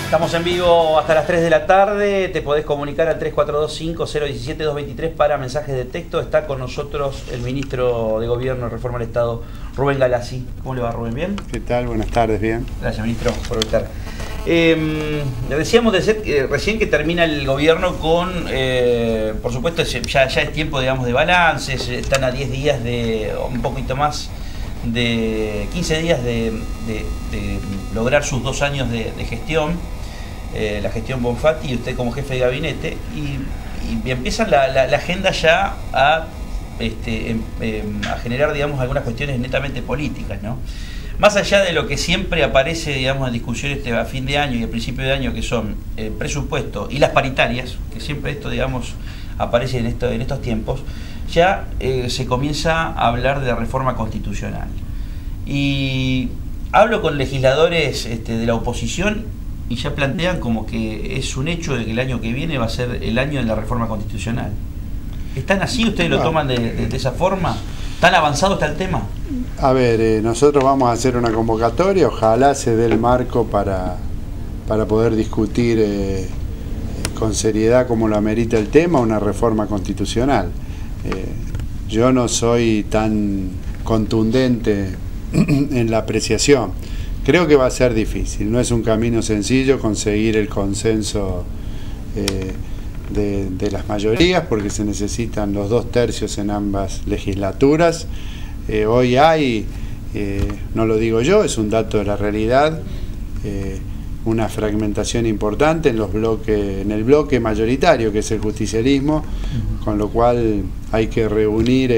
Estamos en vivo hasta las 3 de la tarde. Te podés comunicar al 3425-017-223 para mensajes de texto. Está con nosotros el ministro de Gobierno y Reforma del Estado, Rubén Galassi. ¿Cómo le va, Rubén? ¿Bien? ¿Qué tal? Buenas tardes, bien. Gracias, ministro, por estar. Decíamos recién que termina el gobierno con, por supuesto, ya es tiempo, digamos, de balances. Están a 10 días de, un poquito más, de 15 días de lograr sus 2 años de gestión, la gestión Bonfatti y usted como jefe de gabinete, y empieza la agenda ya a generar, digamos, algunas cuestiones netamente políticas, ¿no? Más allá de lo que siempre aparece, digamos, en discusiones a fin de año y a principio de año, que son presupuesto y las paritarias, que siempre esto, digamos, aparece en estos tiempos, ya se comienza a hablar de la reforma constitucional. Y hablo con legisladores de la oposición y ya plantean como que es un hecho de que el año que viene va a ser el año de la reforma constitucional. ¿Están así? ¿Ustedes lo toman de esa forma? ¿Tan avanzado está el tema? A ver, nosotros vamos a hacer una convocatoria, ojalá se dé el marco para poder discutir con seriedad, como lo amerita el tema, una reforma constitucional. Yo no soy tan contundente en la apreciación. Creo que va a ser difícil, no es un camino sencillo conseguir el consenso de las mayorías, porque se necesitan los 2/3 en ambas legislaturas. Hoy hay, no lo digo yo, es un dato de la realidad, una fragmentación importante en el bloque mayoritario, que es el justicialismo, con lo cual hay que reunir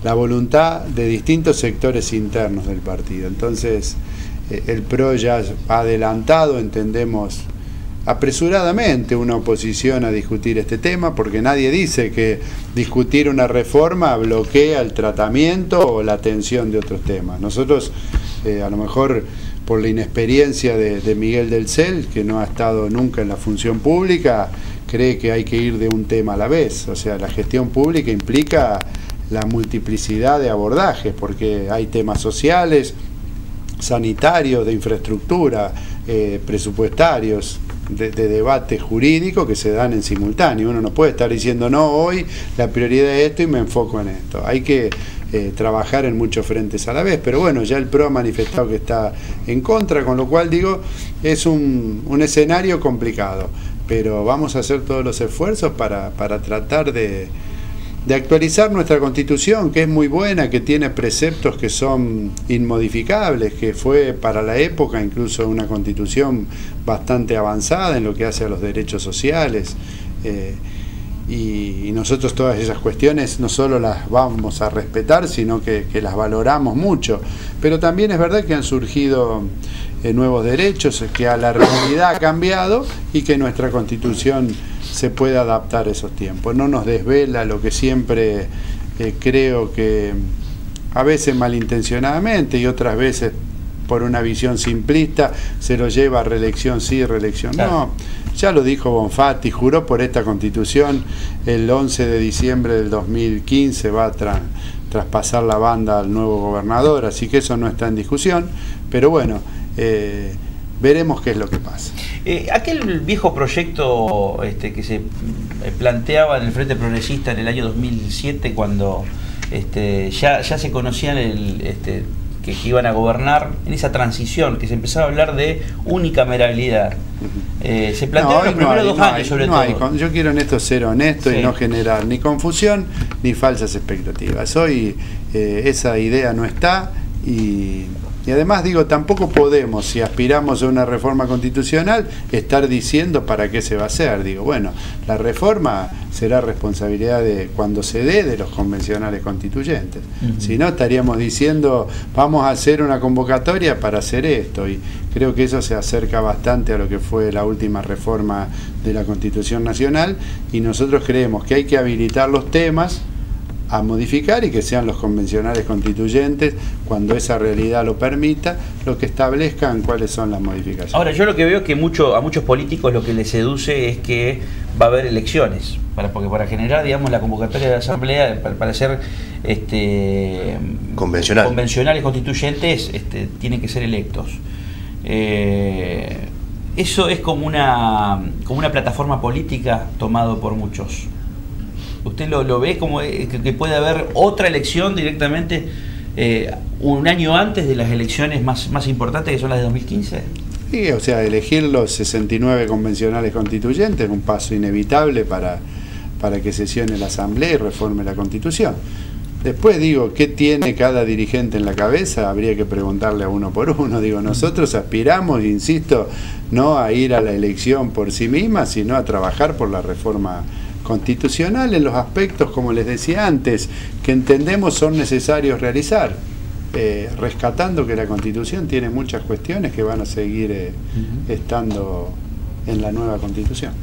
la voluntad de distintos sectores internos del partido. Entonces, el PRO ya ha adelantado, entendemos, apresuradamente una oposición a discutir este tema, porque nadie dice que discutir una reforma bloquea el tratamiento o la atención de otros temas. Nosotros, a lo mejor por la inexperiencia de Miguel del Cel, que no ha estado nunca en la función pública, cree que hay que ir de un tema a la vez. O sea, la gestión pública implica la multiplicidad de abordajes, porque hay temas sociales, sanitarios, de infraestructura, presupuestarios, de debate jurídico, que se dan en simultáneo. Uno no puede estar diciendo, no, hoy la prioridad es esto y me enfoco en esto. Hay que trabajar en muchos frentes a la vez, pero bueno, ya el PRO ha manifestado que está en contra, con lo cual digo, es un escenario complicado, pero vamos a hacer todos los esfuerzos para tratar de actualizar nuestra Constitución, que es muy buena, que tiene preceptos que son inmodificables, que fue para la época incluso una Constitución bastante avanzada en lo que hace a los derechos sociales, y nosotros todas esas cuestiones no solo las vamos a respetar, sino que las valoramos mucho. Pero también es verdad que han surgido nuevos derechos, que a la realidad ha cambiado y que nuestra Constitución se puede adaptar a esos tiempos. No nos desvela lo que siempre creo que a veces malintencionadamente y otras veces por una visión simplista se lo lleva a reelección sí, reelección no. Ya lo dijo Bonfatti, juró por esta Constitución, el 11 de diciembre del 2015 va a traspasar la banda al nuevo gobernador, así que eso no está en discusión, pero bueno, veremos qué es lo que pasa. Aquel viejo proyecto que se planteaba en el Frente Progresista en el año 2007, cuando ya se conocían que iban a gobernar, en esa transición, que se empezaba a hablar de unicameralidad. Se plantearon los primeros 2 años, sobre todo. Yo quiero en esto ser honesto y no generar ni confusión ni falsas expectativas. Hoy esa idea no está y además digo, tampoco podemos, si aspiramos a una reforma constitucional, estar diciendo para qué se va a hacer. Digo, bueno, la reforma será responsabilidad cuando se dé de los convencionales constituyentes. Si no, estaríamos diciendo, vamos a hacer una convocatoria para hacer esto, y creo que eso se acerca bastante a lo que fue la última reforma de la Constitución Nacional, y nosotros creemos que hay que habilitar los temas a modificar y que sean los convencionales constituyentes, cuando esa realidad lo permita, lo que establezcan cuáles son las modificaciones. Ahora, yo lo que veo es que a muchos políticos lo que les seduce es que va a haber elecciones, porque para generar, digamos, la convocatoria de la Asamblea, para ser convencionales constituyentes, tienen que ser electos. eso es como una plataforma política tomado por muchos. ¿Usted lo ve como que puede haber otra elección directamente un año antes de las elecciones más importantes, que son las de 2015? Sí, o sea, elegir los 69 convencionales constituyentes es un paso inevitable para que sesione la Asamblea y reforme la Constitución. Después digo, ¿qué tiene cada dirigente en la cabeza? Habría que preguntarle a uno por uno. Digo, nosotros aspiramos, insisto, no a ir a la elección por sí misma, sino a trabajar por la reforma constitucional en los aspectos, como les decía antes, que entendemos son necesarios realizar, rescatando que la Constitución tiene muchas cuestiones que van a seguir estando en la nueva Constitución.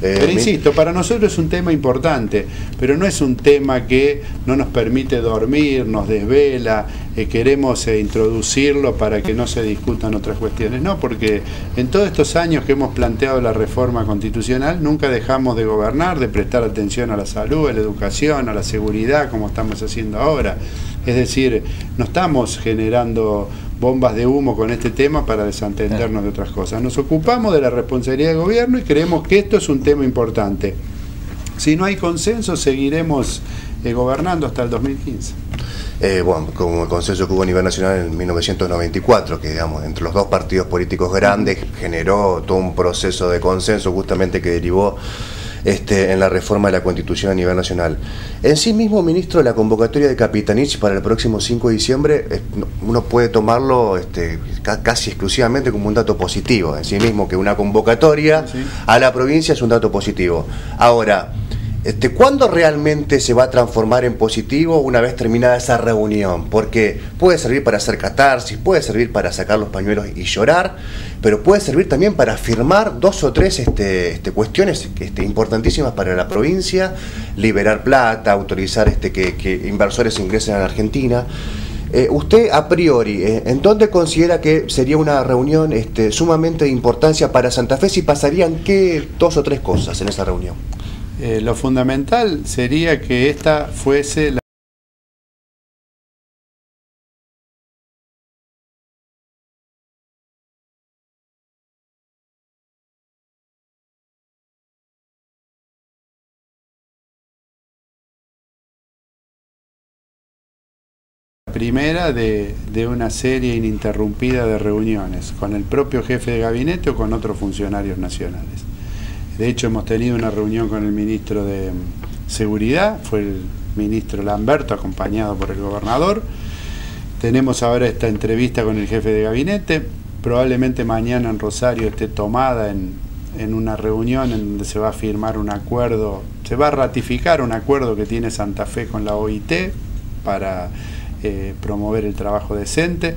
Pero insisto, para nosotros es un tema importante, pero no es un tema que no nos permite dormir, nos desvela, queremos introducirlo para que no se discutan otras cuestiones. No, porque en todos estos años que hemos planteado la reforma constitucional, nunca dejamos de gobernar, de prestar atención a la salud, a la educación, a la seguridad, como estamos haciendo ahora. Es decir, no estamos generando bombas de humo con este tema para desentendernos de otras cosas. Nos ocupamos de la responsabilidad del gobierno y creemos que esto es un tema importante. Si no hay consenso, seguiremos gobernando hasta el 2015. Bueno, como el consenso que hubo a nivel nacional en 1994, que digamos, entre los dos partidos políticos grandes generó todo un proceso de consenso justamente que derivó en la reforma de la Constitución a nivel nacional. En sí mismo, ministro, la convocatoria de Capitanich para el próximo 5 de diciembre, uno puede tomarlo casi exclusivamente como un dato positivo. En sí mismo, que una convocatoria a la provincia es un dato positivo. Ahora, ¿cuándo realmente se va a transformar en positivo una vez terminada esa reunión? Porque puede servir para hacer catarsis, puede servir para sacar los pañuelos y llorar, pero puede servir también para firmar 2 o 3 cuestiones importantísimas para la provincia, liberar plata, autorizar que inversores ingresen a la Argentina. Usted, a priori, ¿en dónde considera que sería una reunión sumamente de importancia para Santa Fe si pasarían qué 2 o 3 cosas en esa reunión? Lo fundamental sería que esta fuese la primera de una serie ininterrumpida de reuniones con el propio jefe de gabinete o con otros funcionarios nacionales. De hecho, hemos tenido una reunión con el ministro de Seguridad, fue el ministro Lamberto, acompañado por el gobernador. Tenemos ahora esta entrevista con el jefe de gabinete. Probablemente mañana en Rosario esté tomada en una reunión en donde se va a firmar un acuerdo, se va a ratificar un acuerdo que tiene Santa Fe con la OIT para promover el trabajo decente.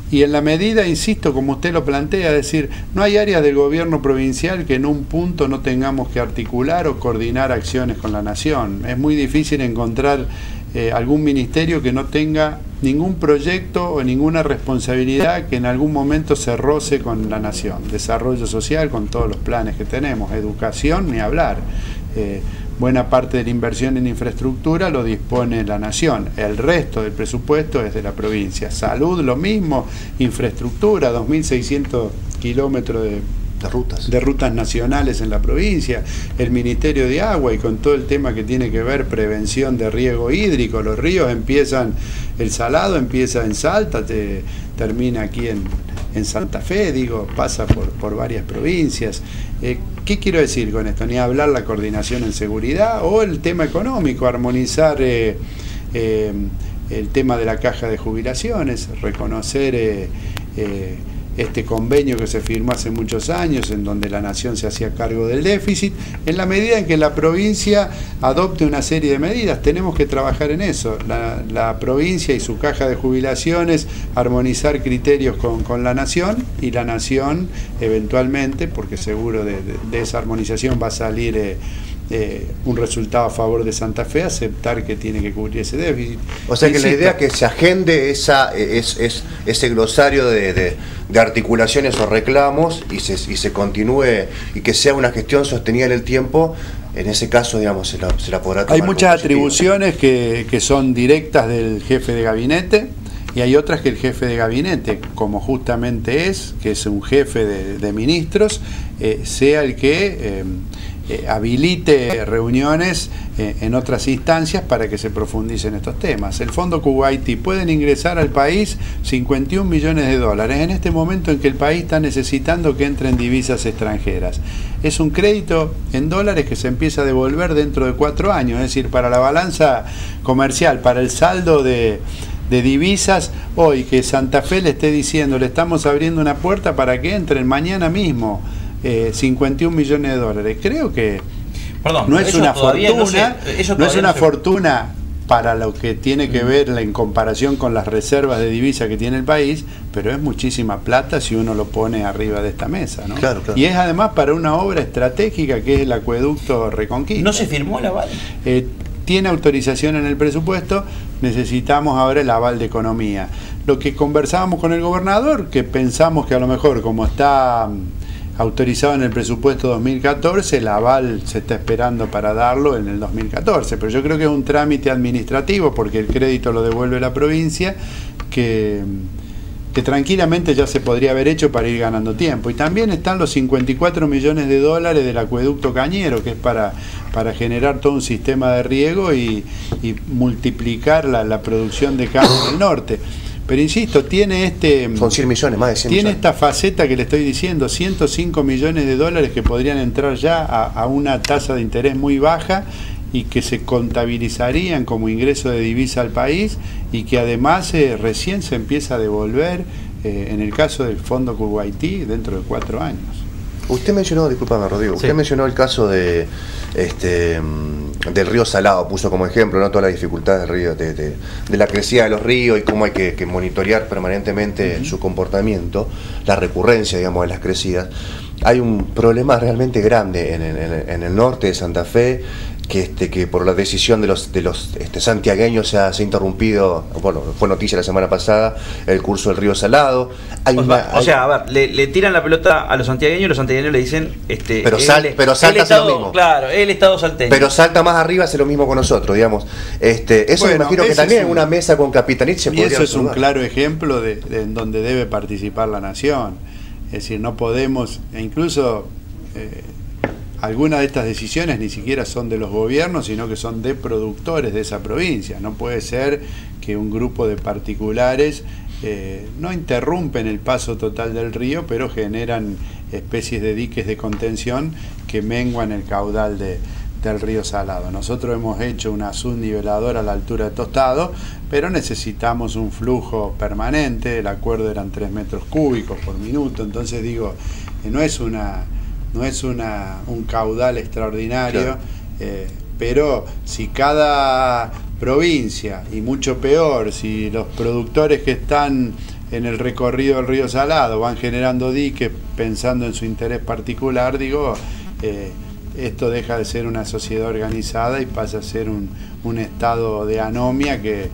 Y en la medida, insisto, como usted lo plantea, es decir, no hay áreas del gobierno provincial que en un punto no tengamos que articular o coordinar acciones con la nación. Es muy difícil encontrar algún ministerio que no tenga ningún proyecto o ninguna responsabilidad que en algún momento se roce con la nación. Desarrollo social con todos los planes que tenemos, educación ni hablar. Buena parte de la inversión en infraestructura lo dispone la nación, el resto del presupuesto es de la provincia. Salud lo mismo, infraestructura, 2.600 kilómetros de rutas nacionales en la provincia, el Ministerio de Agua y con todo el tema que tiene que ver prevención de riego hídrico. Los ríos empiezan, el Salado empieza en Salta, termina aquí en Santa Fe, digo, pasa por varias provincias. ¿Qué quiero decir con esto? Ni hablar la coordinación en seguridad o el tema económico, armonizar el tema de la caja de jubilaciones, reconocer este convenio que se firmó hace muchos años en donde la nación se hacía cargo del déficit, en la medida en que la provincia adopte una serie de medidas. Tenemos que trabajar en eso, la provincia y su caja de jubilaciones, armonizar criterios con la nación, y la nación eventualmente, porque seguro de esa armonización va a salir un resultado a favor de Santa Fe, aceptar que tiene que cubrir ese déficit. O sea que la idea es que se agende ese glosario de articulaciones o reclamos y se continúe y que sea una gestión sostenida en el tiempo. En ese caso, digamos, se la podrá tomar. Hay muchas atribuciones que son directas del jefe de gabinete y hay otras que el jefe de gabinete, como justamente que es un jefe de ministros, sea el que habilite reuniones en otras instancias para que se profundicen estos temas. El Fondo Kuwaití, pueden ingresar al país 51 millones de dólares en este momento en que el país está necesitando que entren divisas extranjeras. Es un crédito en dólares que se empieza a devolver dentro de 4 años, es decir, para la balanza comercial, para el saldo de divisas, hoy que Santa Fe le esté diciendo, le estamos abriendo una puerta para que entren mañana mismo 51 millones de dólares. Creo que no es una fortuna, no es una fortuna para lo que tiene que ver en comparación con las reservas de divisa que tiene el país, pero es muchísima plata si uno lo pone arriba de esta mesa, ¿no? Claro, claro. Y es además para una obra estratégica que es el acueducto Reconquista. ¿No se firmó el aval? Tiene autorización en el presupuesto, necesitamos ahora el aval de economía. Lo que conversábamos con el gobernador, que pensamos que a lo mejor como está autorizado en el presupuesto 2014, el aval se está esperando para darlo en el 2014, pero yo creo que es un trámite administrativo porque el crédito lo devuelve la provincia, que tranquilamente ya se podría haber hecho para ir ganando tiempo. Y también están los 54 millones de dólares del acueducto Cañero, que es para generar todo un sistema de riego y multiplicar la producción de carne en el norte. Pero insisto, tiene son 100 millones, más de 100 tiene millones. esta faceta que le estoy diciendo, 105 millones de dólares que podrían entrar ya a una tasa de interés muy baja y que se contabilizarían como ingreso de divisa al país y que además recién se empieza a devolver en el caso del Fondo Kuwaití dentro de 4 años. Usted mencionó, discúlpame Rodrigo, usted mencionó el caso del río Salado, puso como ejemplo, ¿no?, todas las dificultades del río, de la crecida de los ríos y cómo hay que monitorear permanentemente su comportamiento, la recurrencia, digamos, de las crecidas. Hay un problema realmente grande en el norte de Santa Fe, que por la decisión de los santiagueños se ha interrumpido, bueno, fue noticia la semana pasada, el curso del río Salado. O sea, a ver, le tiran la pelota a los santiagueños le dicen pero Salta hace lo mismo. Claro, el Estado salteño. Pero Salta más arriba hace lo mismo con nosotros, digamos. Eso bueno, me imagino que también en una mesa con Capitanich se podría. Y eso es un claro ejemplo de en donde debe participar la nación. Es decir, no podemos, e incluso algunas de estas decisiones ni siquiera son de los gobiernos, sino que son de productores de esa provincia. No puede ser que un grupo de particulares no interrumpen el paso total del río, pero generan especies de diques de contención que menguan el caudal del río Salado. Nosotros hemos hecho una subniveladora a la altura de Tostado, pero necesitamos un flujo permanente. El acuerdo eran 3 metros cúbicos por minuto, entonces digo, no es un caudal extraordinario, claro. Pero si cada provincia, y mucho peor, si los productores que están en el recorrido del río Salado van generando diques pensando en su interés particular, digo, esto deja de ser una sociedad organizada y pasa a ser un estado de anomia que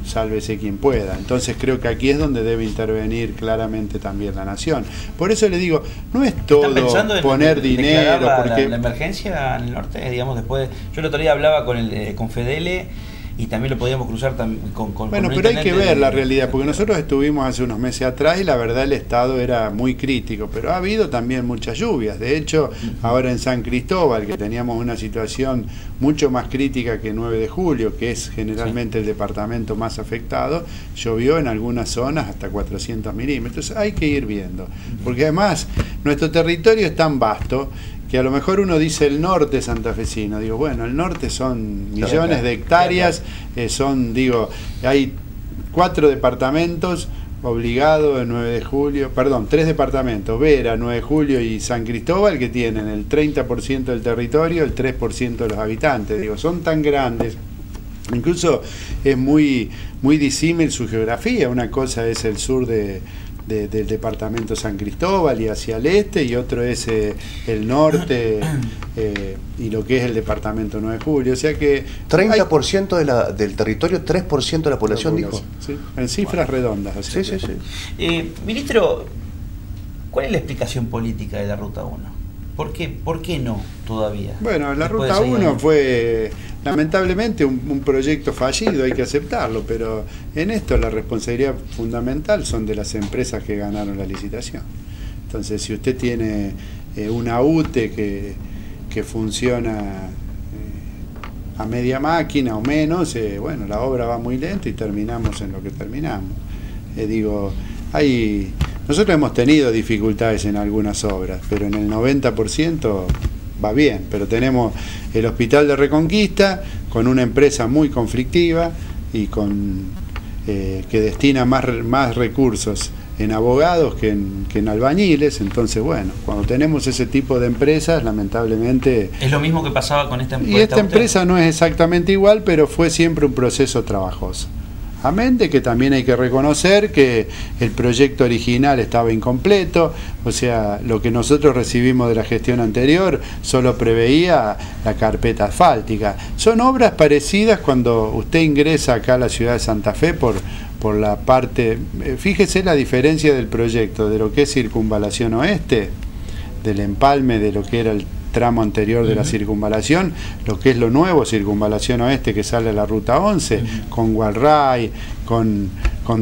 sálvese quien pueda. Entonces creo que aquí es donde debe intervenir claramente también la nación. Por eso le digo, no es todo poner dinero, porque la emergencia en el norte, digamos, después, yo el otro día hablaba con Fedele y también lo podíamos cruzar con bueno, pero hay que ver la realidad, porque nosotros estuvimos hace unos meses atrás y la verdad el estado era muy crítico, pero ha habido también muchas lluvias. De hecho, ahora en San Cristóbal, que teníamos una situación mucho más crítica que 9 de julio, que es generalmente el departamento más afectado, llovió en algunas zonas hasta 400 milímetros. Hay que ir viendo, porque además nuestro territorio es tan vasto que a lo mejor uno dice el norte santafesino. Digo, bueno, el norte son millones de hectáreas, hay 4 departamentos obligados en 9 de julio, perdón, 3 departamentos, Vera, 9 de julio y San Cristóbal, que tienen el 30% del territorio, el 3% de los habitantes. Digo, son tan grandes, incluso es muy disímil su geografía. Una cosa es el sur del departamento San Cristóbal y hacia el este, y otro es el norte y lo que es el departamento 9 de julio. O sea que 30% del territorio, 3% de la población, dijo. Sí, en cifras redondas. O sea, Ministro, ¿cuál es la explicación política de la Ruta 1? ¿Por qué no todavía? Bueno, la Ruta 1 fue lamentablemente un proyecto fallido, hay que aceptarlo, pero en esto la responsabilidad fundamental son de las empresas que ganaron la licitación. Entonces, si usted tiene una UTE que funciona a media máquina o menos, bueno, la obra va muy lenta y terminamos en lo que terminamos. Nosotros hemos tenido dificultades en algunas obras, pero en el 90% va bien. Pero tenemos el Hospital de Reconquista con una empresa muy conflictiva y que destina más recursos en abogados que en albañiles. Entonces, bueno, cuando tenemos ese tipo de empresas, lamentablemente... Es lo mismo que pasaba con esta empresa. Y esta empresa no es exactamente igual, pero fue siempre un proceso trabajoso. Amén de que también hay que reconocer que el proyecto original estaba incompleto, o sea, lo que nosotros recibimos de la gestión anterior solo preveía la carpeta asfáltica. Son obras parecidas cuando usted ingresa acá a la ciudad de Santa Fe por la parte... Fíjese la diferencia del proyecto, de lo que es Circunvalación Oeste, del empalme de lo que era el tramo anterior de la circunvalación, lo que es lo nuevo, Circunvalación Oeste, que sale a la Ruta 11, con Gualray, con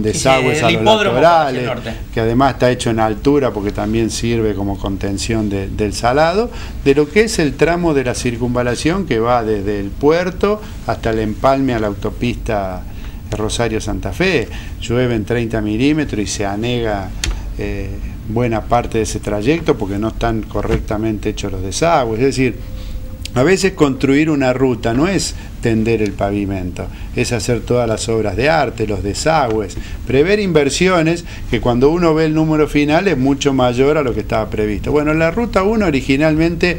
desagües a los laterales, que además está hecho en altura porque también sirve como contención del salado, de lo que es el tramo de la circunvalación que va desde el puerto hasta el empalme a la autopista Rosario-Santa Fe. Llueven 30 milímetros y se anega buena parte de ese trayecto porque no están correctamente hechos los desagües. Es decir, a veces construir una ruta no es tender el pavimento, es hacer todas las obras de arte, los desagües, prever inversiones que cuando uno ve el número final es mucho mayor a lo que estaba previsto. Bueno, la Ruta 1 originalmente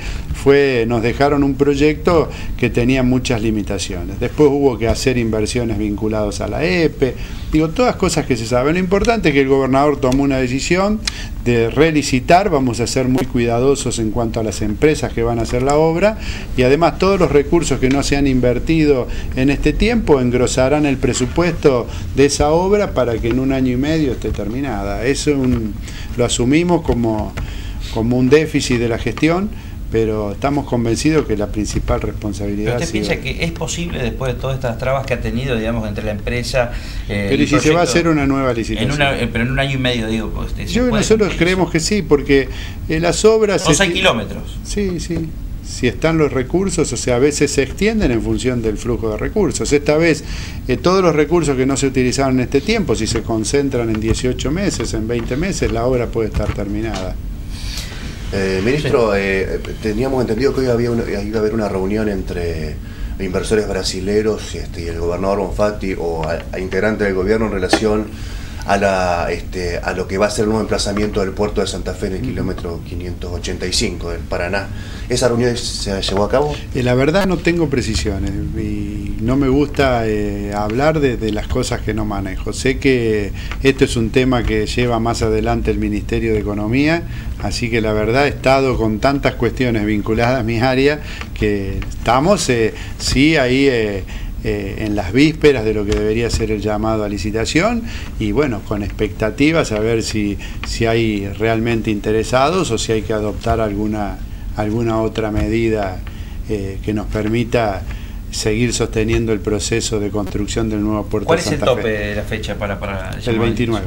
nos dejaron un proyecto que tenía muchas limitaciones. Después hubo que hacer inversiones vinculadas a la EPE, todas cosas que se saben. Lo importante es que el gobernador tomó una decisión de relicitar, vamos a ser muy cuidadosos en cuanto a las empresas que van a hacer la obra, y además todos los recursos que no se han invertido en este tiempo engrosarán el presupuesto de esa obra para que en 1 año y medio esté terminada. Eso lo asumimos como un déficit de la gestión, pero estamos convencidos que la principal responsabilidad... ¿Pero usted piensa que es posible, después de todas estas trabas que ha tenido, digamos, entre la empresa... pero ¿y si se va a hacer una nueva licitación? Pero en 1 año y medio, digo... Nosotros creemos que sí, porque las obras... Son 6 kilómetros. Sí. Si están los recursos, o sea, a veces se extienden en función del flujo de recursos. Esta vez, todos los recursos que no se utilizaron en este tiempo, si se concentran en 18 meses, en 20 meses, la obra puede estar terminada. Ministro, teníamos entendido que hoy iba a haber una reunión entre inversores brasileros y el gobernador Bonfatti o a integrantes del gobierno en relación a lo que va a ser el nuevo emplazamiento del puerto de Santa Fe en el kilómetro 585 del Paraná. ¿Esa reunión se llevó a cabo? La verdad no tengo precisiones y no me gusta hablar de las cosas que no manejo. Sé que esto es un tema que lleva más adelante el Ministerio de Economía, así que la verdad he estado con tantas cuestiones vinculadas a mi área que estamos sí ahí en las vísperas de lo que debería ser el llamado a licitación y bueno, con expectativas a ver si hay realmente interesados o si hay que adoptar alguna otra medida que nos permita seguir sosteniendo el proceso de construcción del nuevo puerto de Santa Fe. ¿Cuál es el tope de la fecha para el 29?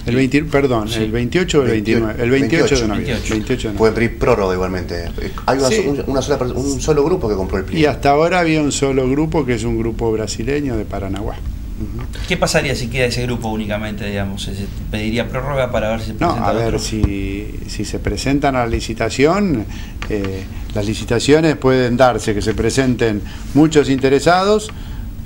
El 28 o el 29. El 28 de noviembre. Puede pedir prórroga igualmente. Hay un solo grupo que compró el pliego. Y hasta ahora había un solo grupo, que es un grupo brasileño de Paranaguá. ¿Qué pasaría si queda ese grupo únicamente, digamos? ¿Se pediría prórroga para ver si se presenta? No, a ver, si se presentan a la licitación, las licitaciones pueden darse que se presenten muchos interesados,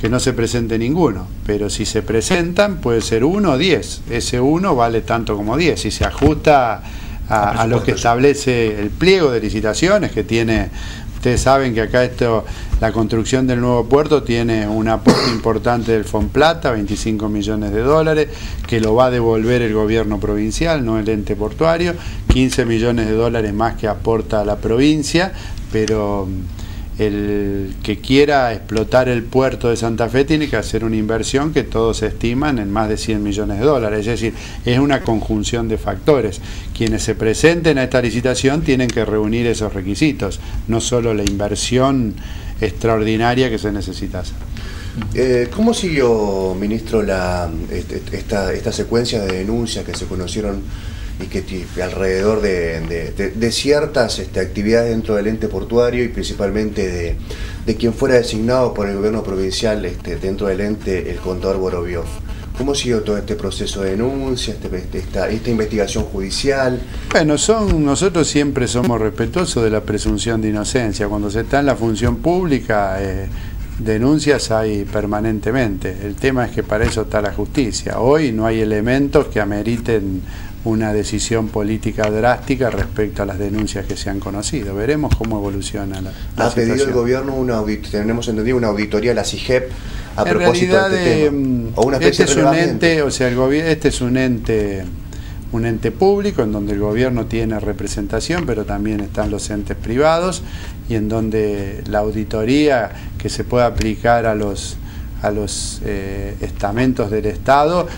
que no se presente ninguno, pero si se presentan puede ser 1 o 10, ese 1 vale tanto como 10, si se ajusta a lo que establece el pliego de licitaciones que tiene. Ustedes saben que acá la construcción del nuevo puerto tiene un aporte importante del Fonplata, 25 millones de dólares, que lo va a devolver el gobierno provincial, no el ente portuario, 15 millones de dólares más que aporta la provincia, pero el que quiera explotar el puerto de Santa Fe tiene que hacer una inversión que todos estiman en más de 100 millones de dólares. Es decir, es una conjunción de factores. Quienes se presenten a esta licitación tienen que reunir esos requisitos, no solo la inversión extraordinaria que se necesita hacer. ¿Cómo siguió, ministro, esta secuencia de denuncias que se conocieron y que alrededor de ciertas actividades dentro del ente portuario y principalmente de quien fuera designado por el gobierno provincial dentro del ente, el contador Boroviov? ¿Cómo siguió todo este proceso de denuncia, esta investigación judicial? Bueno, nosotros siempre somos respetuosos de la presunción de inocencia. Cuando se está en la función pública, denuncias hay permanentemente. El tema es que para eso está la justicia. Hoy no hay elementos que ameriten una decisión política drástica respecto a las denuncias que se han conocido. Veremos cómo evoluciona la ¿Ha situación. pedido el gobierno tenemos entendido, una auditoría a la CIGEP a en propósito realidad, de este tema? ¿O una especie este es de un relevamiento? ente, o sea, este es un ente público en donde el gobierno tiene representación, pero también están los entes privados, y en donde la auditoría que se puede aplicar a los estamentos del Estado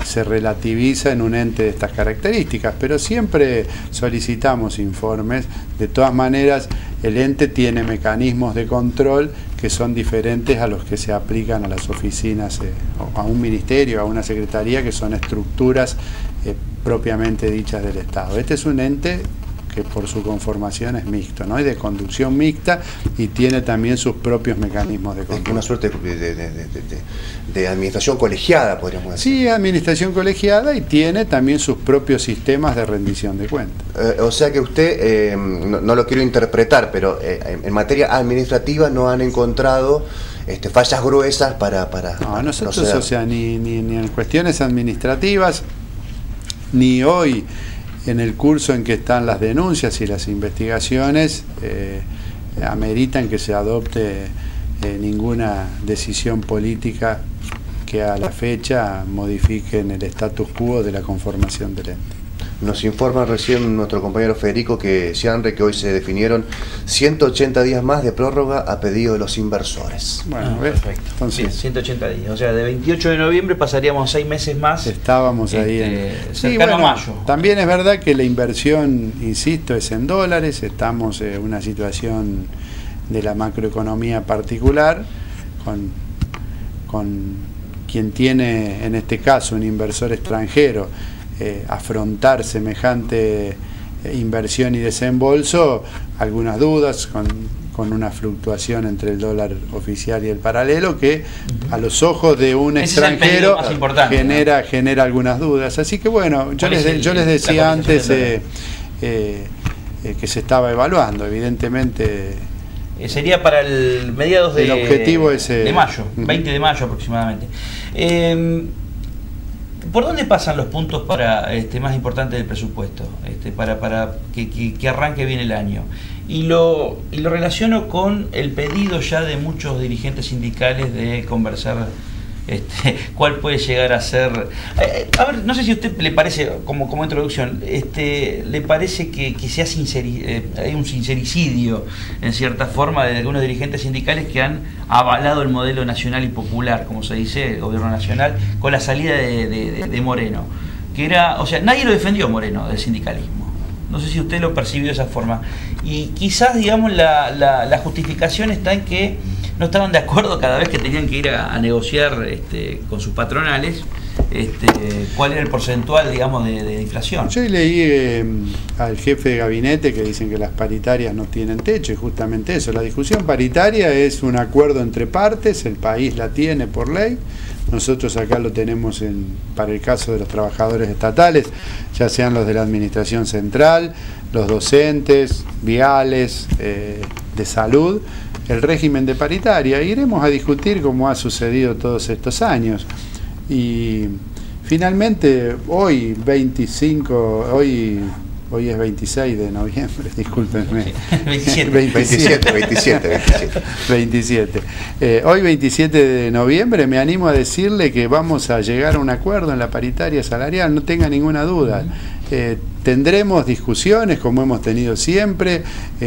se relativiza en un ente de estas características, pero siempre solicitamos informes. De todas maneras, el ente tiene mecanismos de control que son diferentes a los que se aplican a las oficinas, a un ministerio, a una secretaría, que son estructuras propiamente dichas del Estado. Este es un ente que por su conformación es mixto, ¿no? Es de conducción mixta y tiene también sus propios mecanismos de control. Es una suerte de administración colegiada, podríamos decir. Sí, administración colegiada, y tiene también sus propios sistemas de rendición de cuentas. O sea que usted, no lo quiero interpretar, pero en materia administrativa no han encontrado fallas gruesas para no, nosotros, proceder. o sea, ni en cuestiones administrativas, ni hoy en el curso en que están las denuncias y las investigaciones, ameritan que se adopte ninguna decisión política que a la fecha modifiquen el status quo de la conformación del ente. Nos informa recién nuestro compañero Federico Cianre que hoy se definieron 180 días más de prórroga a pedido de los inversores. Bueno, perfecto. Entonces, bien, 180 días. O sea, de 28 de noviembre pasaríamos 6 meses más. Estábamos ahí cercano a mayo. También es verdad que la inversión, insisto, es en dólares. Estamos en una situación de la macroeconomía particular, con quien tiene, en este caso, un inversor extranjero, afrontar semejante inversión y desembolso, algunas dudas con una fluctuación entre el dólar oficial y el paralelo que a los ojos de un extranjero genera algunas dudas. Así que bueno, yo les decía antes que se estaba evaluando, evidentemente. Sería para el mediados el objetivo es, de mayo, 20 de mayo aproximadamente. ¿Por dónde pasan los puntos para más importantes del presupuesto, para que arranque bien el año? Y lo relaciono con el pedido ya de muchos dirigentes sindicales de conversar cuál puede llegar a ser. A ver, no sé si a usted le parece, como introducción, le parece que hay un sincericidio, en cierta forma, de algunos dirigentes sindicales que han avalado el modelo nacional y popular, como se dice, el gobierno nacional, con la salida de Moreno. Que era, o sea, nadie lo defendió Moreno del sindicalismo. No sé si usted lo percibió de esa forma. Y quizás, digamos, la justificación está en que no estaban de acuerdo cada vez que tenían que ir a negociar con sus patronales cuál era el porcentual, digamos, de inflación. Yo leí al jefe de gabinete que dicen que las paritarias no tienen techo, y justamente eso, la discusión paritaria es un acuerdo entre partes, el país la tiene por ley. Nosotros acá lo tenemos para el caso de los trabajadores estatales, ya sean los de la administración central, los docentes, viales, de salud, el régimen de paritaria. Iremos a discutir como ha sucedido todos estos años. Y finalmente, hoy es 26 de noviembre, discúlpenme. 27. Hoy 27 de noviembre me animo a decirle que vamos a llegar a un acuerdo en la paritaria salarial, no tenga ninguna duda. Tendremos discusiones como hemos tenido siempre,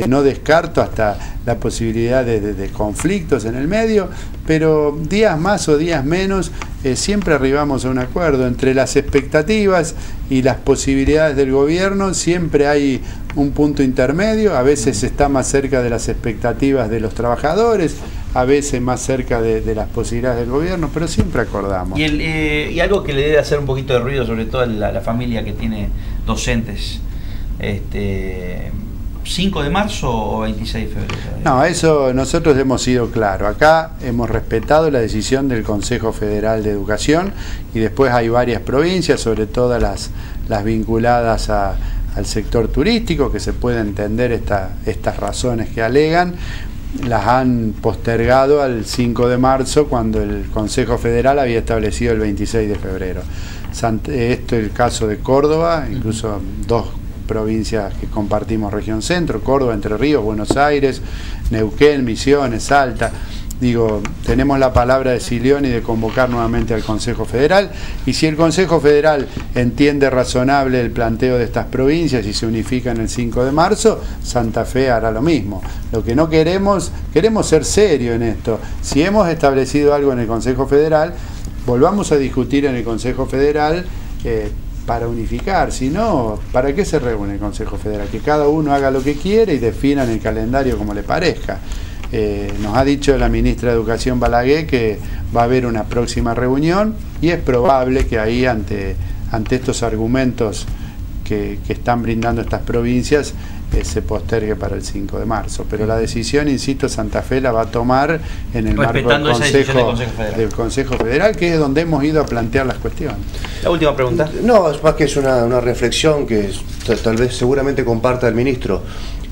no descarto hasta la posibilidad de conflictos en el medio, pero días más o días menos siempre arribamos a un acuerdo. Entre las expectativas y las posibilidades del gobierno siempre hay un punto intermedio, a veces está más cerca de las expectativas de los trabajadores, a veces más cerca de las posibilidades del gobierno, pero siempre acordamos. Y algo que le debe hacer un poquito de ruido, sobre todo a la familia que tiene docentes, 5 de marzo o 26 de febrero. No, eso nosotros hemos sido claros. Acá hemos respetado la decisión del Consejo Federal de Educación y después hay varias provincias, sobre todo las vinculadas al sector turístico, que se puede entender estas razones que alegan, las han postergado al 5 de marzo cuando el Consejo Federal había establecido el 26 de febrero. Esto es el caso de Córdoba, incluso 2 provincias que compartimos región centro, Córdoba, Entre Ríos, Buenos Aires, Neuquén, Misiones, Salta. Digo, tenemos la palabra de Silioni de convocar nuevamente al Consejo Federal, y si el Consejo Federal entiende razonable el planteo de estas provincias y se unifican el 5 de marzo, Santa Fe hará lo mismo. Lo que no queremos ser serios en esto. Si hemos establecido algo en el Consejo Federal, volvamos a discutir en el Consejo Federal para unificar. Si no, ¿para qué se reúne el Consejo Federal? Que cada uno haga lo que quiere y definan el calendario como le parezca. Nos ha dicho la ministra de Educación Balaguer que va a haber una próxima reunión y es probable que ahí ante estos argumentos que están brindando estas provincias se postergue para el 5 de marzo. Pero la decisión, insisto, Santa Fe la va a tomar en el marco del Consejo Federal, que es donde hemos ido a plantear las cuestiones. La última pregunta. No, es más que es una reflexión que tal vez seguramente comparta el ministro.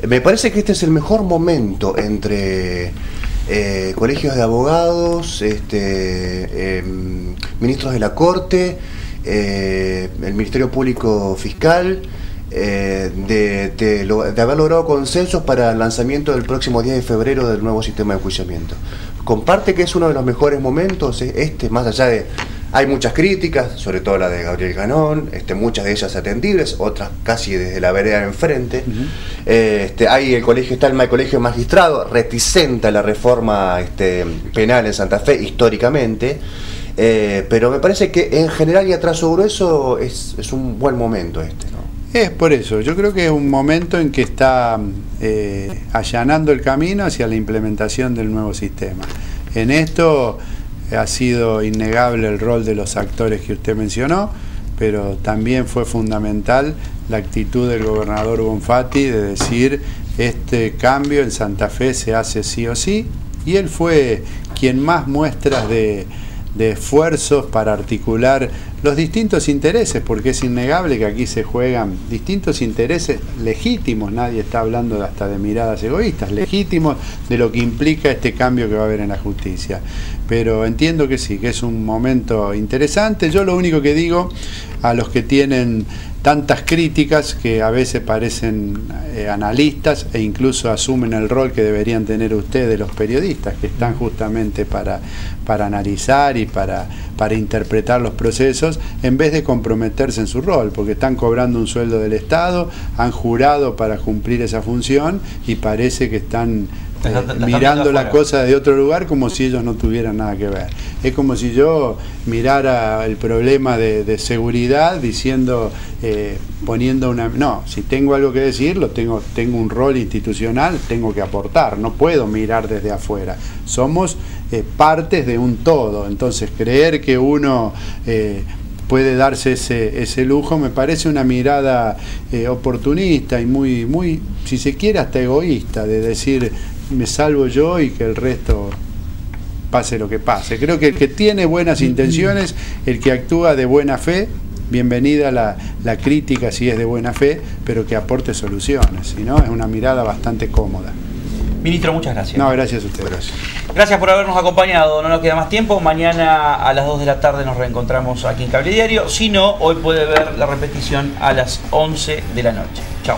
Me parece que este es el mejor momento entre colegios de abogados, ministros de la Corte, el Ministerio Público Fiscal, de haber logrado consensos para el lanzamiento del próximo 10 de febrero del nuevo sistema de enjuiciamiento. ¿Comparte que es uno de los mejores momentos más allá de... Hay muchas críticas, sobre todo la de Gabriel Ganón, muchas de ellas atendibles, otras casi desde la vereda de enfrente. Hay el colegio magistrado, reticente a la reforma penal en Santa Fe históricamente, pero me parece que en general y a trazo grueso es un buen momento ¿no? Es por eso, yo creo que es un momento en que está allanando el camino hacia la implementación del nuevo sistema. En esto ha sido innegable el rol de los actores que usted mencionó, pero también fue fundamental la actitud del gobernador Bonfatti de decir este cambio en Santa Fe se hace sí o sí, y él fue quien más muestras de esfuerzos para articular los distintos intereses, porque es innegable que aquí se juegan distintos intereses legítimos, nadie está hablando hasta de miradas egoístas, legítimos de lo que implica este cambio que va a haber en la justicia. Pero entiendo que sí, que es un momento interesante. Yo lo único que digo a los que tienen tantas críticas, que a veces parecen analistas e incluso asumen el rol que deberían tener ustedes los periodistas, que están justamente para analizar y para interpretar los procesos, en vez de comprometerse en su rol, porque están cobrando un sueldo del Estado, han jurado para cumplir esa función y parece que están mirando la cosa de otro lugar como si ellos no tuvieran nada que ver. Es como si yo mirara el problema de seguridad diciendo, poniendo una... No, si tengo algo que decir, tengo un rol institucional, tengo que aportar, no puedo mirar desde afuera. Somos partes de un todo, entonces creer que uno... puede darse ese lujo, me parece una mirada oportunista y muy, si se quiere, hasta egoísta, de decir, me salvo yo y que el resto pase lo que pase. Creo que el que tiene buenas intenciones, el que actúa de buena fe, bienvenida la crítica si es de buena fe, pero que aporte soluciones, si no, es una mirada bastante cómoda. Ministro, muchas gracias. No, gracias a usted. Gracias por habernos acompañado. No nos queda más tiempo. Mañana a las 2 de la tarde nos reencontramos aquí en Cable Diario. Si no, hoy puede ver la repetición a las 11 de la noche. Chao.